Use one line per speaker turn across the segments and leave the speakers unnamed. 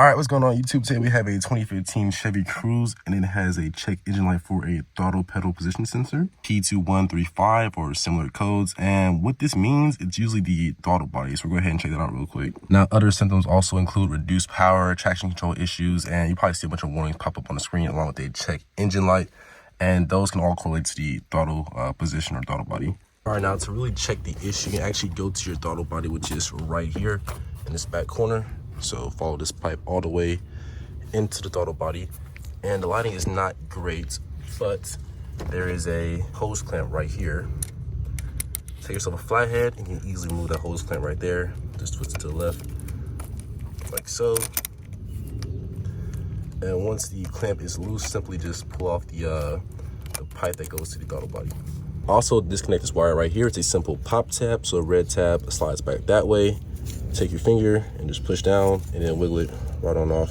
All right, what's going on YouTube? Today we have a 2015 Chevy Cruze, and it has a check engine light for a throttle pedal position sensor, P2135 or similar codes. And what this means, it's usually the throttle body. So we'll go ahead and check that out real quick. Now, other symptoms also include reduced power, traction control issues, and you probably see a bunch of warnings pop up on the screen along with a check engine light. And those can all correlate to the throttle position or throttle body. All right, now to really check the issue, you can actually go to your throttle body, which is right here in this back corner. So follow this pipe all the way into the throttle body. And the lighting is not great, but there is a hose clamp right here. Take yourself a flathead and you can easily move that hose clamp right there. Just twist it to the left, like so. And once the clamp is loose, simply just pull off the pipe that goes to the throttle body. Also, disconnect this wire right here. It's a simple pop tab, so a red tab slides back that way. Take your finger and just push down and then wiggle it right on off.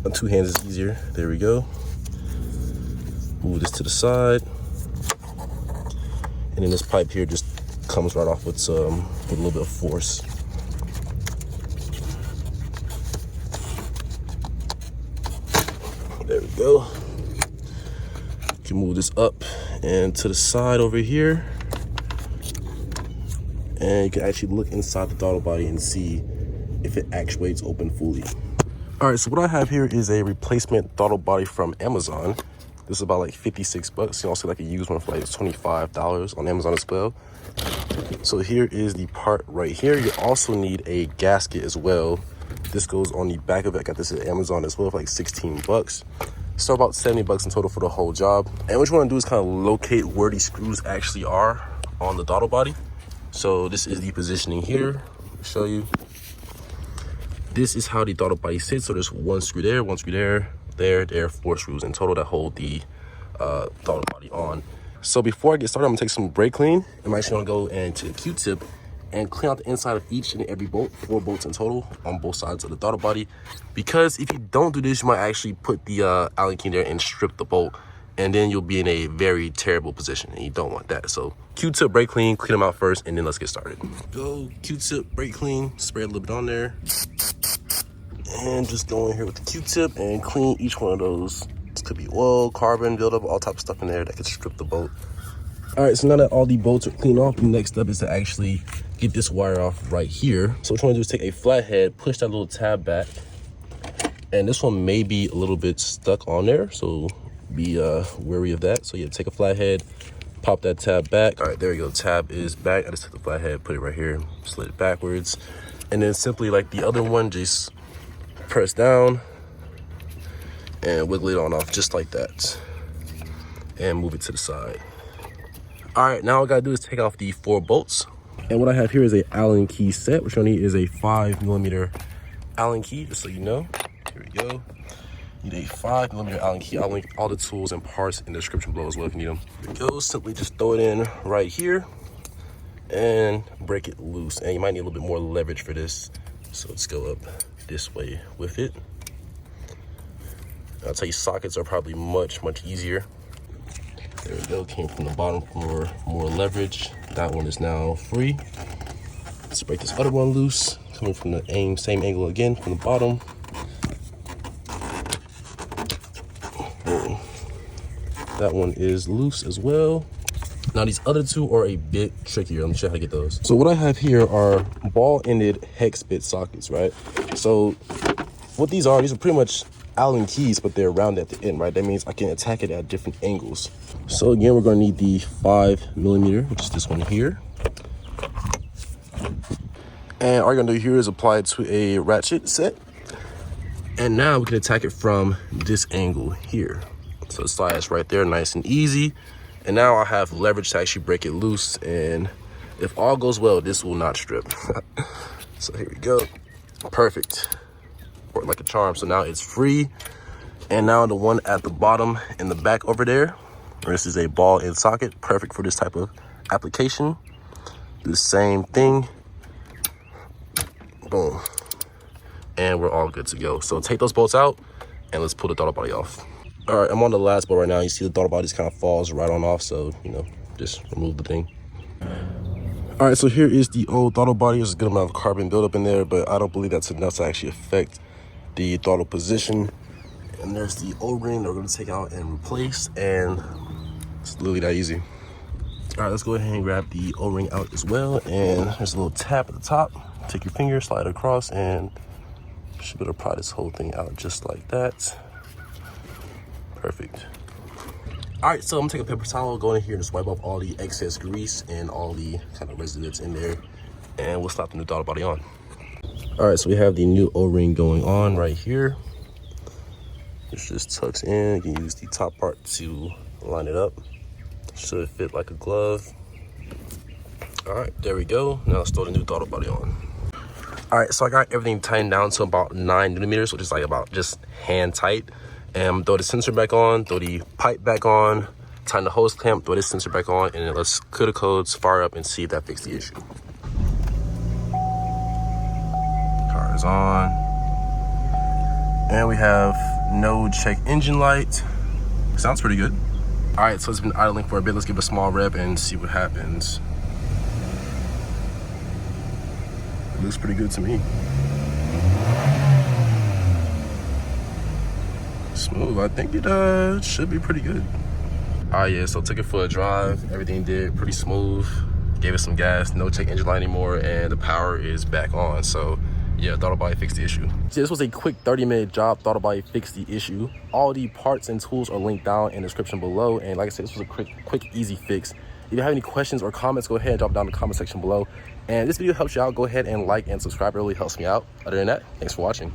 On two hands is easier. There we go. Move this to the side. And then this pipe here just comes right off with a little bit of force. There we go. You can move this up and to the side over here. And you can actually look inside the throttle body and see if it actuates open fully. All right, so what I have here is a replacement throttle body from Amazon. This is about like 56 bucks. You can also like a used one for like $25 on Amazon as well. So here is the part right here. You also need a gasket as well. This goes on the back of it. I got this at Amazon as well for like 16 bucks. So about 70 bucks in total for the whole job. And what you want to do is kind of locate where these screws actually are on the throttle body. So this is the positioning here. I'll show you. This is how the throttle body sits. So there's one screw there, one screw there, there, 4 screws in total that hold the throttle body on. So before I get started, I'm gonna take some brake clean. I'm actually gonna go into a Q-tip and clean out the inside of each and every bolt, 4 bolts in total on both sides of the throttle body. Because if you don't do this, you might actually put the Allen key there and strip the bolt, and then you'll be in a very terrible position, and you don't want that. So Q-tip brake clean, clean them out first, and then let's get started. Go Q-tip brake clean, spray a little bit on there. And just go in here with the Q-tip and clean each one of those. This could be oil, carbon, buildup, all type of stuff in there that could strip the bolt. All right, so now that all the bolts are cleaned off, the next step is to actually get this wire off right here. So what you wanna do is take a flathead, push that little tab back, and this one may be a little bit stuck on there, so be wary of that. So yeah, take a flathead, pop that tab back. All right, there we go, tab is back. I just took the flathead, put it right here, slid it backwards, and then simply like the other one, just press down and wiggle it on off just like that, and move it to the side. All right, now all I gotta do is take off the 4 bolts. And what I have here is a Allen key set. What you'll need is a 5mm Allen key, just so you know. Here we go. You need a 5mm Allen key. I'll link all the tools and parts in the description below as well if you need them. Here we go. Simply just throw it in right here and break it loose. And you might need a little bit more leverage for this. So let's go up this way with it. I'll tell you, sockets are probably much easier. There we go, came from the bottom for more leverage. That one is now free. Let's break this other one loose, coming from the same angle again from the bottom. Boom. That one is loose as well. Now these other 2 are a bit trickier. Let me show you how to get those. So what I have here are ball-ended hex bit sockets, right? So what these are pretty much Allen keys, but they're round at the end, right? That means I can attack it at different angles. So again, we're gonna need the 5mm, which is this one here. And all you're gonna do here is apply it to a ratchet set. And now we can attack it from this angle here. So it slides right there, nice and easy. And now I have leverage to actually break it loose. And if all goes well, this will not strip. So here we go, perfect. Worked like a charm. So now it's free. And now the one at the bottom in the back over there, this is a ball end socket, perfect for this type of application. Do the same thing, boom, and we're all good to go. So take those bolts out and let's pull the throttle body off. All right, I'm on the last bolt right now. You see the throttle body just kind of falls right on off, so you know, just remove the thing. All right, so here is the old throttle body. There's a good amount of carbon buildup in there, but I don't believe that's enough to actually affect the throttle position, and there's the O-ring that we're gonna take out and replace, and it's literally that easy. All right, let's go ahead and grab the O-ring out as well, and there's a little tab at the top. Take your finger, slide it across, and you should be able to pry this whole thing out just like that. Perfect. All right, so I'm gonna take a paper towel, go in here and just wipe off all the excess grease and all the kind of residue that's in there, and we'll slap the new throttle body on. All right, so we have the new O-ring going on right here. This just tucks in. You can use the top part to line it up. Should fit like a glove. All right, there we go. Now let's throw the new throttle body on. All right, so I got everything tightened down to about 9 millimeters, which is like about just hand tight. And throw the sensor back on, throw the pipe back on, tighten the hose clamp, throw this sensor back on, and then let's clear the codes, fire up, and see if that fixed the issue. Car is on. And we have no check engine light. Sounds pretty good. All right, so it's been idling for a bit. Let's give it a small rev and see what happens. It looks pretty good to me. Smooth. I think it should be pretty good. All right, yeah, so took it for a drive. Everything did pretty smooth. Gave it some gas, no check engine light anymore, and the power is back on. So yeah, throttle body fixed the issue. So this was a quick 30-minute job. Throttle body fixed the issue. All the parts and tools are linked down in the description below. And like I said, this was a quick, easy fix. If you have any questions or comments, go ahead and drop down in the comment section below. And if this video helps you out, go ahead and like and subscribe. It really helps me out. Other than that, thanks for watching.